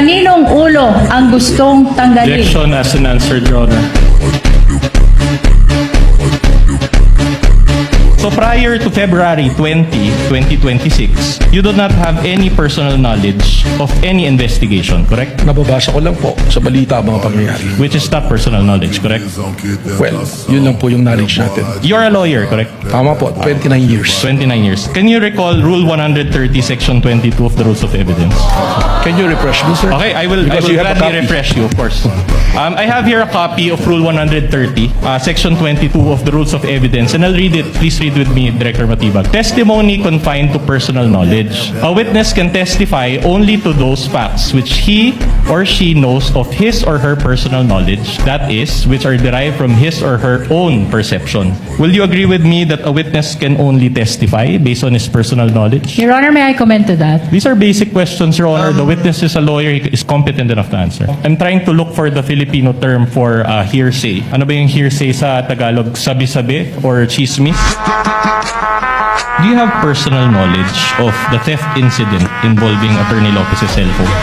Kaninong ulo ang gustong tanggalin? Objection as unanswered, Your Honor. So prior to February 20, 2026, you do not have any personal knowledge of any investigation, correct? Nababasa ko lang po sa balita ang mga pangyayari. Which is not personal knowledge, correct? Well, yun lang po yung knowledge natin. You're a lawyer, correct? Tama po, 29 years. 29 years. Can you recall Rule 130, Section 22 of the Rules of Evidence? Can you refresh me, sir? Okay, I will Because you have a gladly copy. refresh you, of course. I have here a copy of Rule 130, Section 22 of the Rules of Evidence, and I'll read it. Please read with me, Director Matibag. Testimony confined to personal knowledge. A witness can testify only to those facts which he or she knows of his or her personal knowledge, that is, which are derived from his or her own perception. Will you agree with me that a witness can only testify based on his personal knowledge? Your Honor, may I comment to that? These are basic questions, Your Honor. The witness is a lawyer, he is competent enough to answer. I'm trying to look for the Filipino term for hearsay. Ano ba yung hearsay sa Tagalog? Sabi-sabi or chismis? Do you have personal knowledge of the theft incident involving Attorney Lopez's cell phone?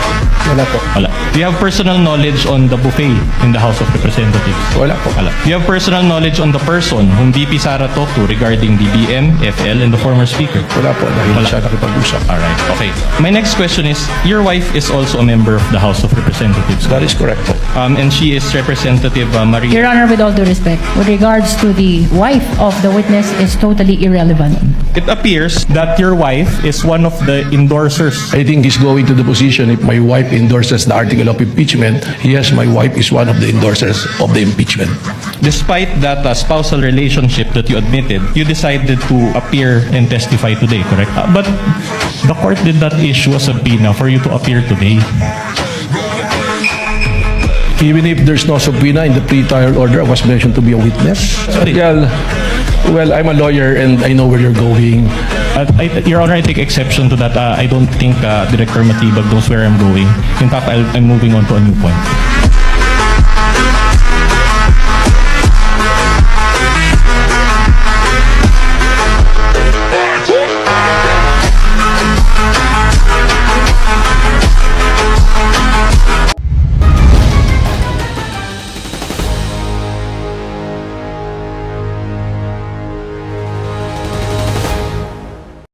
Wala po. Wala. Do you have personal knowledge on the buffet in the House of Representatives? Wala po. Wala. Do you have personal knowledge on the person whom VP Sara talked to regarding BBM, FL, and the former speaker? Wala po, dahil Wala. siya nakipag-usap. Alright, okay. My next question is, your wife is also a member of the House of Representatives. That is correct po. And she is Representative Marie. Your Honor, with all due respect, with regards to the wife of the witness is totally irrelevant. It appears that your wife is one of the endorsers. I think he's going to the position if my wife endorses the article of impeachment. Yes, my wife is one of the endorsers of the impeachment. Despite that spousal relationship that you admitted, you decided to appear and testify today, correct? But the court did not issue a subpoena for you to appear today. Even if there's no subpoena in the pre-trial order, I was mentioned to be a witness. Sorry. Well, I'm a lawyer and I know where you're going. Your Honor, I take exception to that. I don't think Director Matibag knows where I'm going. In fact, I'm moving on to a new point.